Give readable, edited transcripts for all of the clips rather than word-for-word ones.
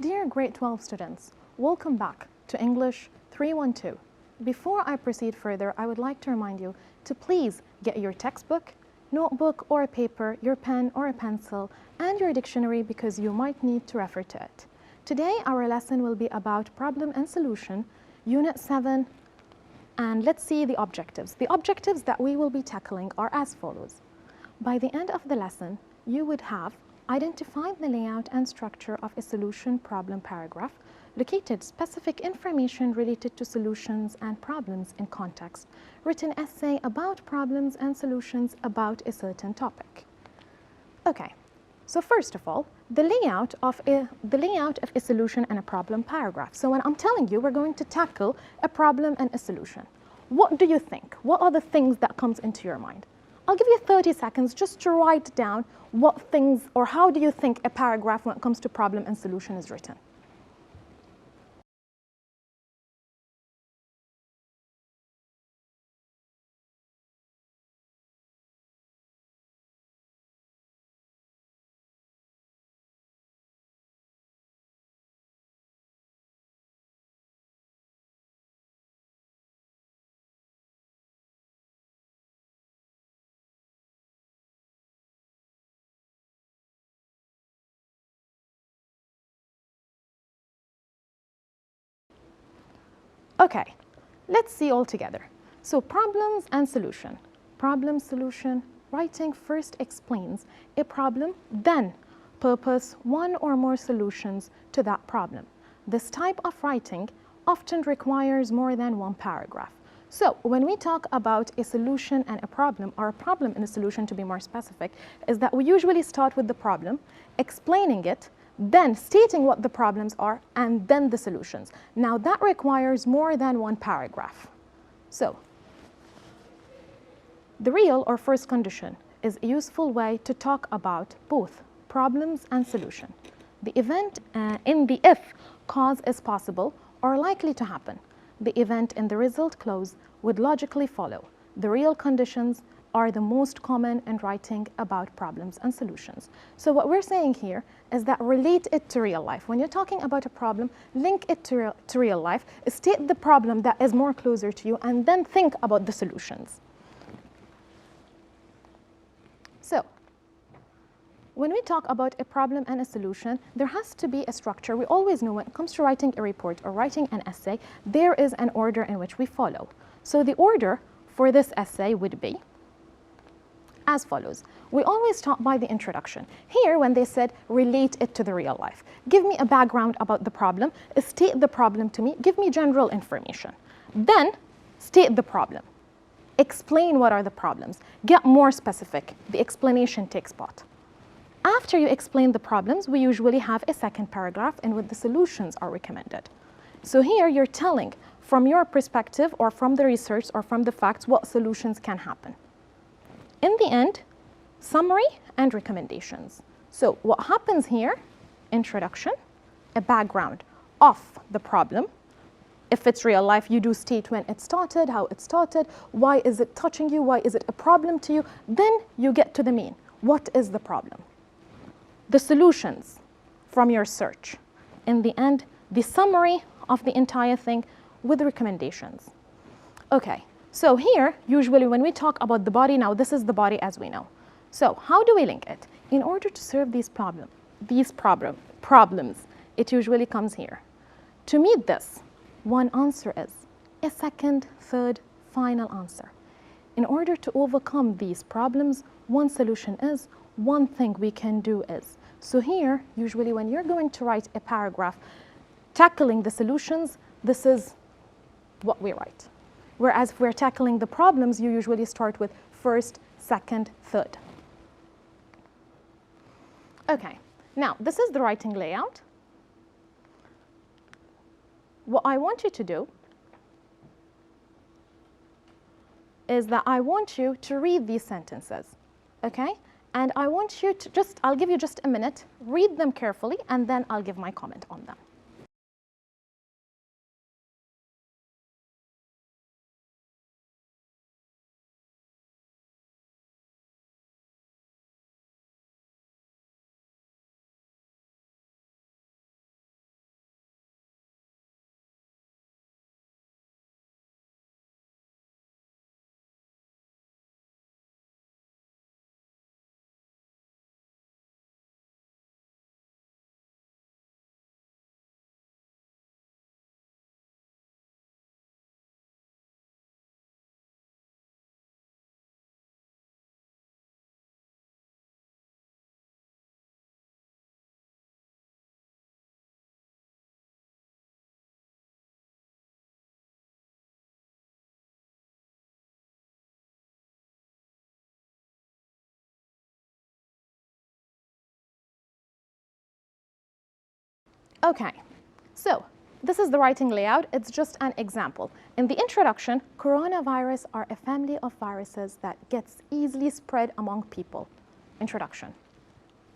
Dear grade 12 students, welcome back to English 312. Before I proceed further, I would like to remind you to please get your textbook, notebook or paper, your pen or a pencil, and your dictionary because you might need to refer to it. Today, our lesson will be about problem and solution, Unit 7, and let's see the objectives. The objectives that we will be tackling are as follows. By the end of the lesson, you would have identified the layout and structure of a solution problem paragraph, located specific information related to solutions and problems in context, written essay about problems and solutions about a certain topic. Okay, so first of all, the layout of a solution and a problem paragraph. So when I'm telling you we're going to tackle a problem and a solution, what do you think? What are the things that comes into your mind? I'll give you 30 seconds just to write down what things or how do you think a paragraph when it comes to problem and solution is written. Okay, let's see all together. So problems and solution. Problem, solution, writing first explains a problem, then purpose one or more solutions to that problem. This type of writing often requires more than one paragraph. So when we talk about a solution and a problem, or a problem and a solution to be more specific, is that we usually start with the problem, explaining it, then stating what the problems are, and then the solutions. Now that requires more than one paragraph. So the real or first condition is a useful way to talk about both problems and solution. The event in the if cause is possible or likely to happen. The event in the result clause would logically follow. The real conditions are the most common in writing about problems and solutions. So what we're saying here is that relate it to real life. When you're talking about a problem, link it to real life, state the problem that is more closer to you, and then think about the solutions. So when we talk about a problem and a solution, there has to be a structure. We always know when it comes to writing a report or writing an essay, there is an order in which we follow. So the order for this essay would be as follows. We always start by the introduction. Here, when they said relate it to the real life, give me a background about the problem, state the problem to me, give me general information. Then state the problem. Explain what are the problems. Get more specific. The explanation takes part. After you explain the problems, we usually have a second paragraph in which the solutions are recommended. So here you're telling from your perspective or from the research or from the facts what solutions can happen. In the end, summary and recommendations. So what happens here, introduction, a background of the problem. If it's real life, you do state when it started, how it started, why is it touching you, why is it a problem to you. Then you get to the mean. What is the problem? The solutions from your search. In the end, the summary of the entire thing with recommendations. Okay. So here, usually when we talk about the body, now this is the body as we know. So how do we link it? In order to serve these problems, it usually comes here. To meet this, one answer is a second, third, final answer. In order to overcome these problems, one solution is, one thing we can do is. So here, usually when you're going to write a paragraph tackling the solutions, this is what we write. Whereas if we're tackling the problems, you usually start with first, second, third. Okay, now this is the writing layout. What I want you to do is that I want you to read these sentences, okay? And I want you to I'll give you just a minute, read them carefully, and then I'll give my comment on them. Okay, so this is the writing layout. It's just an example. In the introduction, coronavirus are a family of viruses that gets easily spread among people. Introduction,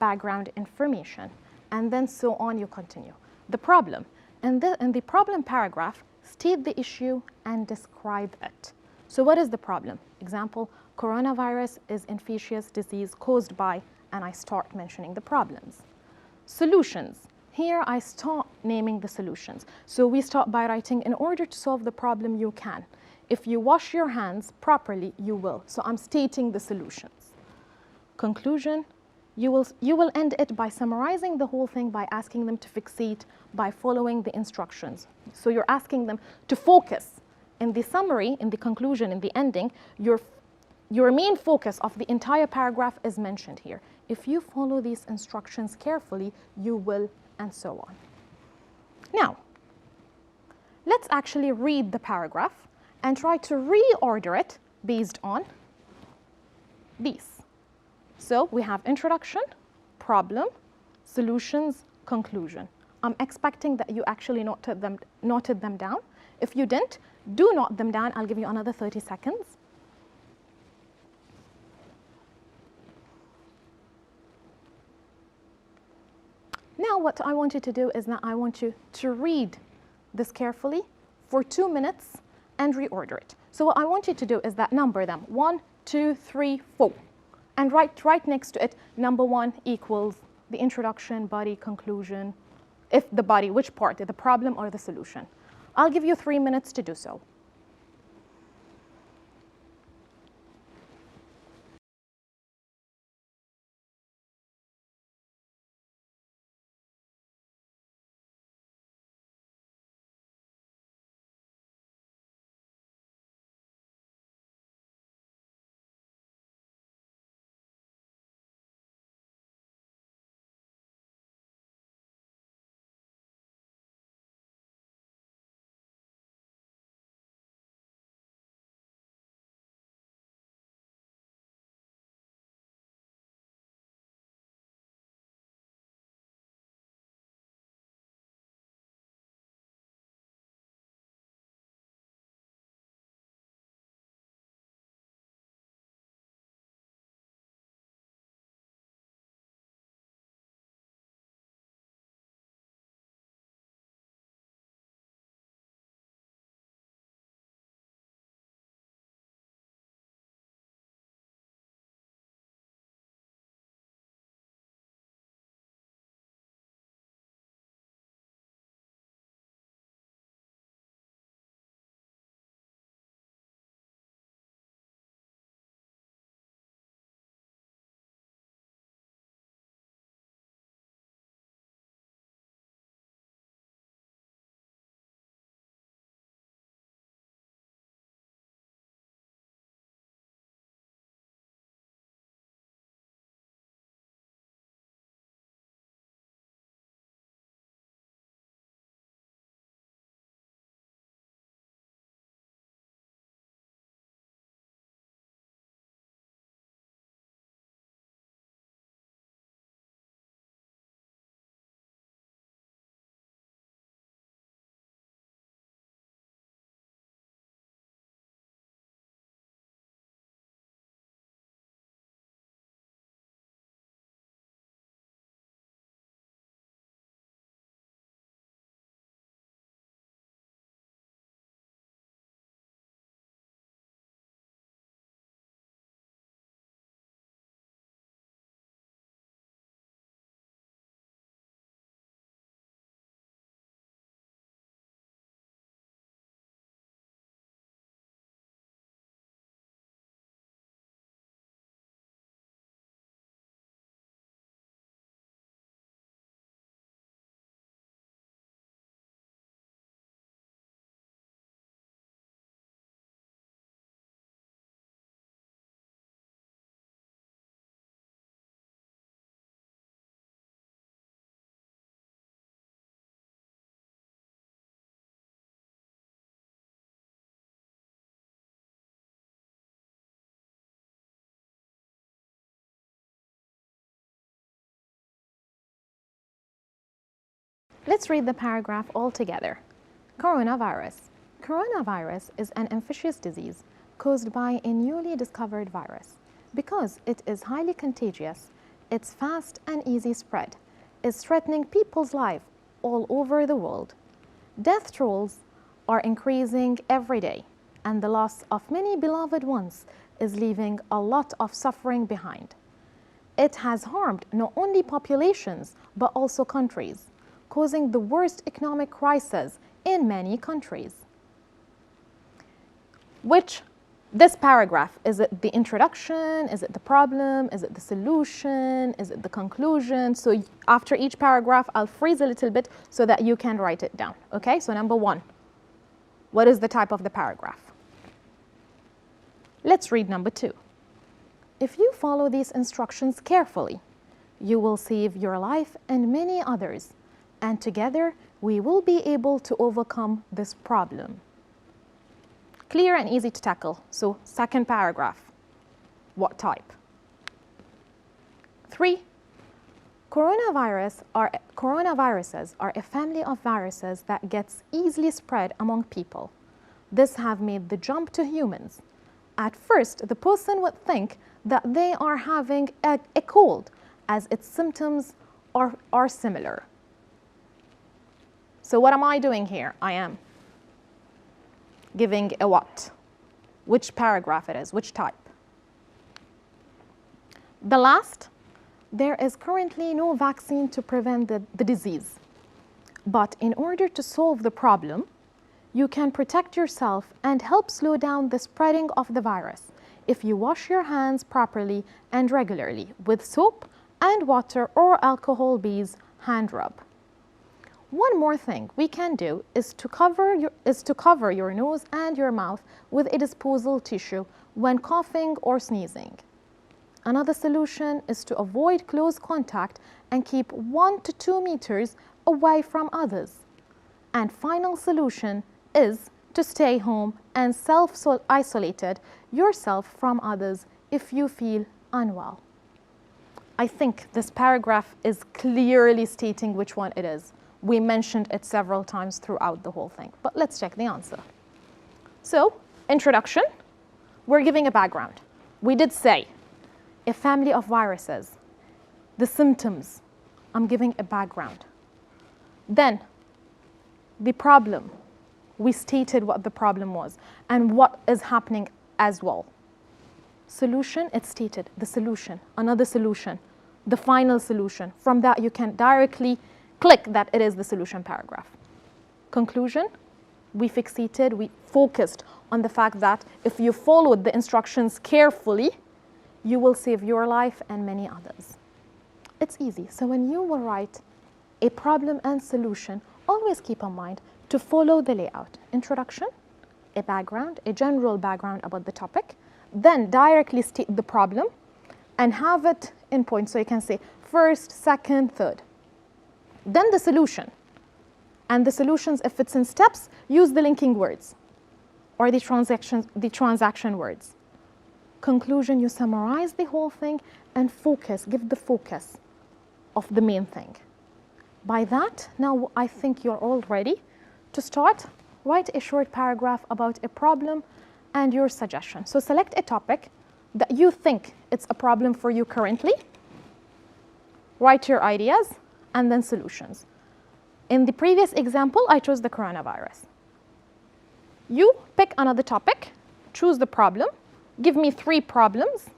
background information, and then so on you continue. The problem. In the problem paragraph, state the issue and describe it. So what is the problem? Example, coronavirus is infectious disease caused by, and I start mentioning the problems. Solutions. Here I start naming the solutions. So we start by writing, in order to solve the problem, you can. If you wash your hands properly, you will. So I'm stating the solutions. Conclusion. You will end it by summarizing the whole thing, by asking them to fixate, by following the instructions. So you're asking them to focus. In the summary, in the conclusion, in the ending, your main focus of the entire paragraph is mentioned here. If you follow these instructions carefully, you will, and so on. Now, let's actually read the paragraph and try to reorder it based on these. So we have introduction, problem, solutions, conclusion. I'm expecting that you actually noted them down. If you didn't, do note them down. I'll give you another 30 seconds. Now what I want you to do is that I want you to read this carefully for 2 minutes and reorder it. So what I want you to do is that number them 1, 2, 3, 4. And right next to it, number 1 equals the introduction, body, conclusion. If the body, which part, the problem or the solution? I'll give you 3 minutes to do so. Let's read the paragraph all together. Coronavirus. Coronavirus is an infectious disease caused by a newly discovered virus. Because it is highly contagious, its fast and easy spread is threatening people's lives all over the world. Death tolls are increasing every day, and the loss of many beloved ones is leaving a lot of suffering behind. It has harmed not only populations, but also countries, causing the worst economic crisis in many countries. This paragraph, is it the introduction? Is it the problem? Is it the solution? Is it the conclusion? So after each paragraph, I'll freeze a little bit so that you can write it down. Okay, so number one, what is the type of the paragraph? Let's read number two. If you follow these instructions carefully, you will save your life and many others, and together we will be able to overcome this problem. Clear and easy to tackle. So second paragraph, what type? 3. Coronaviruses are a family of viruses that gets easily spread among people. This have made the jump to humans. At first, the person would think that they are having a cold, as its symptoms are similar. So what am I doing here? I am giving a what? Which paragraph it is, which type? The last, there is currently no vaccine to prevent the disease. But in order to solve the problem, you can protect yourself and help slow down the spreading of the virus if you wash your hands properly and regularly with soap and water or alcohol-based hand rub. One more thing we can do is to cover your nose and your mouth with a disposable tissue when coughing or sneezing. Another solution is to avoid close contact and keep 1 to 2 meters away from others. And final solution is to stay home and self-isolate yourself from others if you feel unwell. I think this paragraph is clearly stating which one it is. We mentioned it several times throughout the whole thing, but let's check the answer. So, introduction, we're giving a background. We did say a family of viruses. The symptoms, I'm giving a background. Then, the problem, we stated what the problem was and what is happening as well. Solution, it's stated, the solution, another solution, the final solution. From that, you can directly click that it is the solution paragraph. Conclusion, we focused on the fact that if you followed the instructions carefully, you will save your life and many others. It's easy. So when you will write a problem and solution, always keep in mind to follow the layout. Introduction, a background, a general background about the topic, then directly state the problem and have it in points. So you can say first, second, third. Then the solution. And the solutions, if it's in steps, use the linking words or the transaction words. Conclusion, you summarize the whole thing and focus, give the focus of the main thing. By that, now I think you're all ready to start. Write a short paragraph about a problem and your suggestion. So select a topic that you think it's a problem for you currently. Write your ideas and then solutions. In the previous example, I chose the coronavirus. You pick another topic, choose the problem, give me 3 problems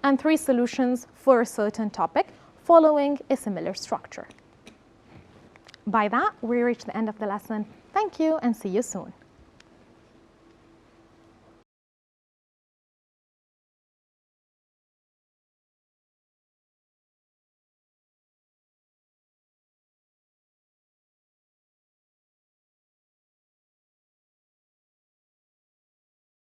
and 3 solutions for a certain topic following a similar structure. By that, we reach the end of the lesson. Thank you and see you soon.